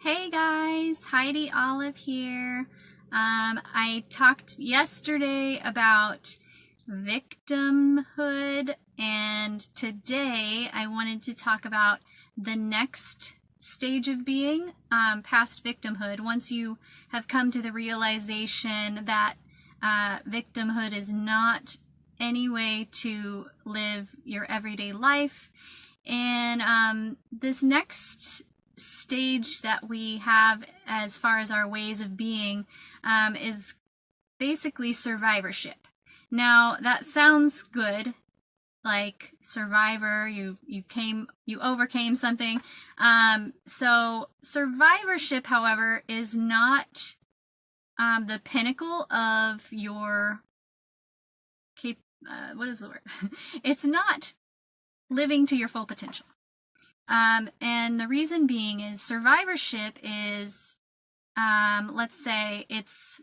Hey guys, Heidi Olive here. I talked yesterday about victimhood, and today I wanted to talk about the next stage of being past victimhood. Once you have come to the realization that victimhood is not any way to live your everyday life, and this next stage that we have as far as our ways of being is basically survivorship. Now that sounds good, like survivor, you overcame something. So survivorship, however, is not the pinnacle of your what is the word? It's not living to your full potential. And the reason being is survivorship is, let's say it's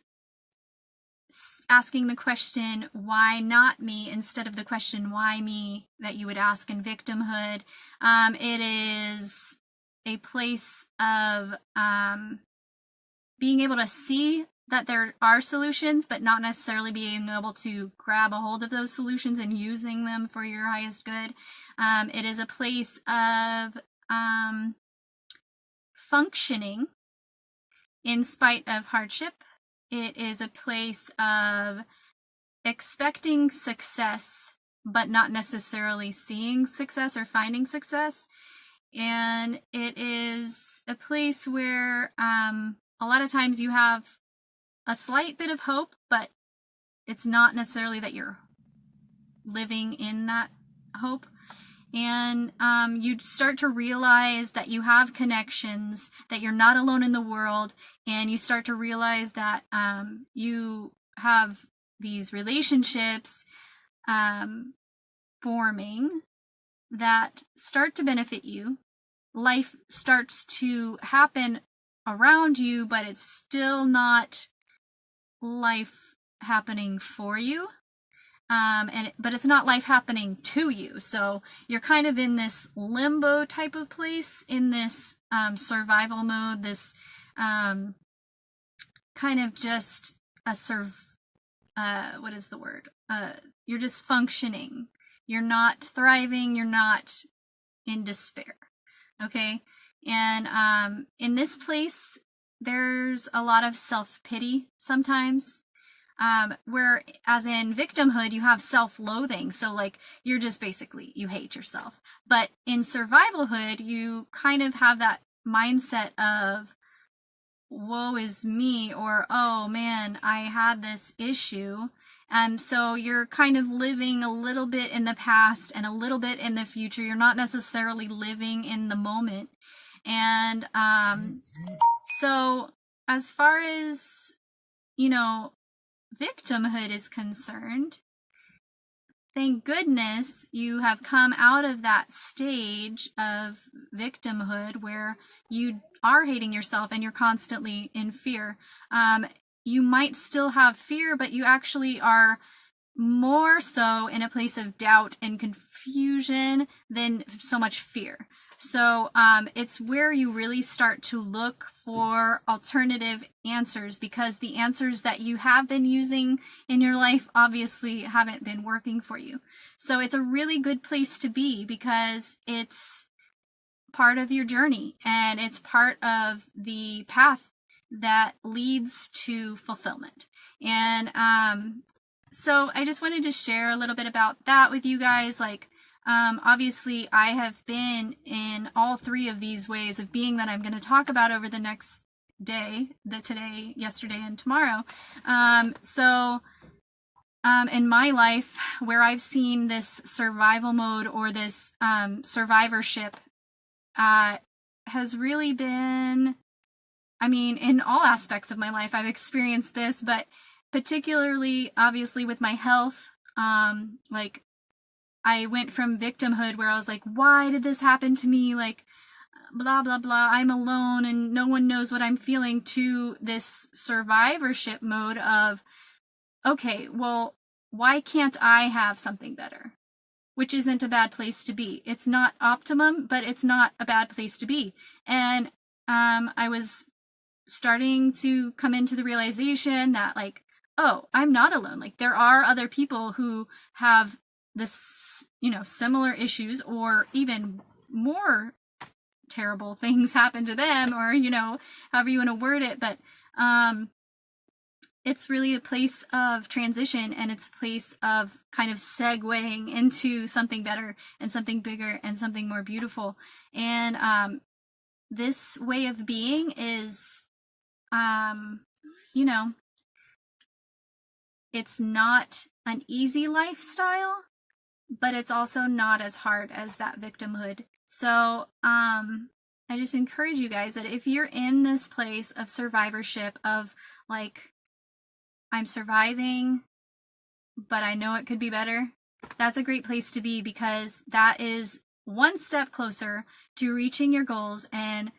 asking the question, why not me, instead of the question, why me, that you would ask in victimhood. It is a place of being able to see that there are solutions, but not necessarily being able to grab a hold of those solutions and using them for your highest good. It is a place of functioning in spite of hardship. It is a place of expecting success, but not necessarily seeing success or finding success. And it is a place where a lot of times you have a slight bit of hope, but it's not necessarily that you're living in that hope. And you start to realize that you have connections, that you're not alone in the world, and you start to realize that you have these relationships forming that start to benefit you. Life starts to happen around you, but it's still not life happening for you. But it's not life happening to you. So you're kind of in this limbo type of place, in this survival mode, this kind of just a what is the word? You're just functioning. You're not thriving. You're not in despair. Okay? And in this place, there's a lot of self-pity sometimes. Where as in victimhood, you have self-loathing. So like, you're just basically, you hate yourself. But in survivalhood, you kind of have that mindset of, woe is me, or, oh man, I had this issue. And so you're kind of living a little bit in the past and a little bit in the future. You're not necessarily living in the moment. And so as far as, victimhood is concerned, thank goodness you have come out of that stage of victimhood where you are hating yourself and you're constantly in fear. You might still have fear, but you actually are more so in a place of doubt and confusion than so much fear. So it's where you really start to look for alternative answers, because the answers that you have been using in your life obviously haven't been working for you. So it's a really good place to be, because it's part of your journey and it's part of the path that leads to fulfillment. And so I just wanted to share a little bit about that with you guys. Like, obviously I have been in all three of these ways of being that I'm going to talk about over the next day, today, yesterday, and tomorrow. In my life, where I've seen this survival mode or this survivorship has really been, in all aspects of my life I've experienced this, but particularly obviously with my health. Like, I went from victimhood where I was like, why did this happen to me? Like, blah, blah, blah, I'm alone and no one knows what I'm feeling, to this survivorship mode of, okay, well, why can't I have something better? Which isn't a bad place to be. It's not optimum, but it's not a bad place to be. And I was starting to come into the realization that, like, oh, I'm not alone. Like, there are other people who have this, similar issues, or even more terrible things happen to them, or, however you want to word it. But it's really a place of transition, and it's a place of kind of segueing into something better and something bigger and something more beautiful. And this way of being is, it's not an easy lifestyle, but it's also not as hard as that victimhood. So I just encourage you guys that if you're in this place of survivorship, of like, I'm surviving, but I know it could be better, that's a great place to be, because that is one step closer to reaching your goals and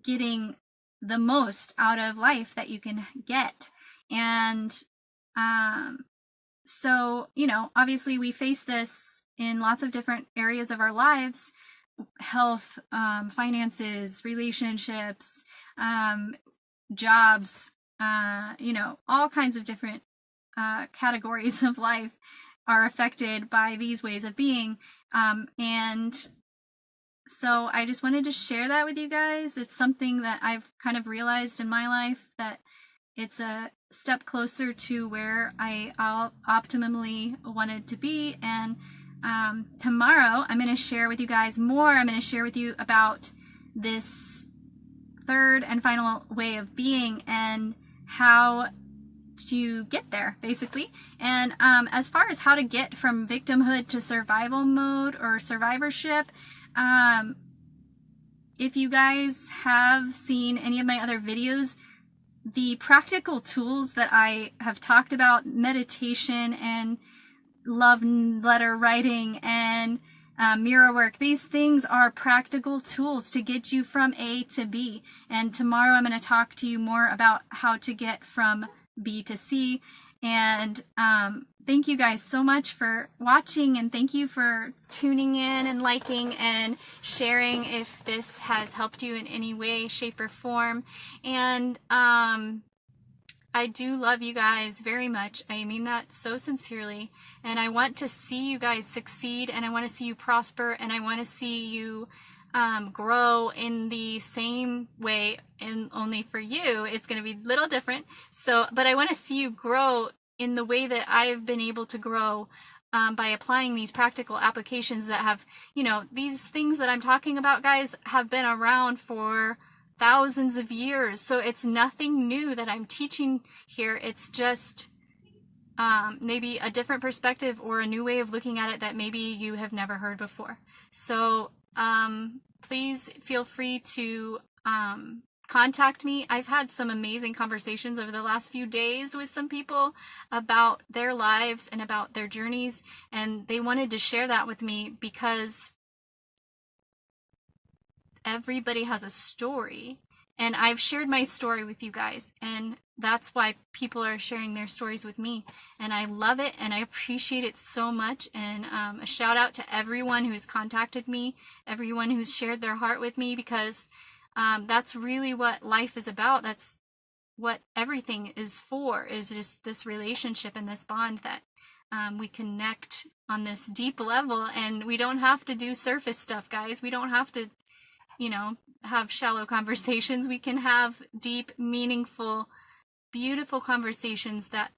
getting the most out of life that you can get. And so, obviously we face this in lots of different areas of our lives: health, finances, relationships, jobs, all kinds of different categories of life are affected by these ways of being. And so I just wanted to share that with you guys. It's something that I've kind of realized in my life, that it's a step closer to where I optimally wanted to be. And tomorrow I'm going to share with you guys more. I'm going to share with you about this third and final way of being and how to get there, basically. And as far as how to get from victimhood to survival mode or survivorship, if you guys have seen any of my other videos, the practical tools that I have talked about, meditation and love letter writing and mirror work, these things are practical tools to get you from A to B. And tomorrow I'm going to talk to you more about how to get from B to C. And thank you guys so much for watching, and thank you for tuning in and liking and sharing if this has helped you in any way, shape, or form. And I do love you guys very much. I mean that so sincerely. And I want to see you guys succeed, and I want to see you prosper, and I want to see you grow in the same way, and only for you it's going to be a little different. So, but I want to see you grow in the way that I've been able to grow by applying these practical applications that have, these things that I'm talking about, guys, have been around for thousands of years. So it's nothing new that I'm teaching here. It's just maybe a different perspective or a new way of looking at it that maybe you have never heard before. So please feel free to contact me. I've had some amazing conversations over the last few days with some people about their lives and about their journeys, and they wanted to share that with me because everybody has a story, and I've shared my story with you guys, and that's why people are sharing their stories with me, and I love it and I appreciate it so much. And a shout out to everyone who's contacted me, everyone who's shared their heart with me, because that's really what life is about. That's what everything is for, is just this relationship and this bond that we connect on this deep level. And we don't have to do surface stuff, guys. We don't have to have shallow conversations. We can have deep, meaningful, beautiful conversations that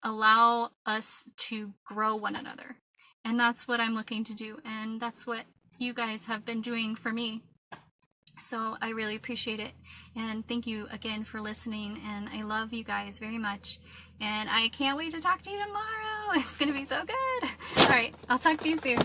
allow us to grow one another. And that's what I'm looking to do. And that's what you guys have been doing for me. So I really appreciate it. And thank you again for listening. And I love you guys very much. And I can't wait to talk to you tomorrow. It's going to be so good. All right. I'll talk to you soon.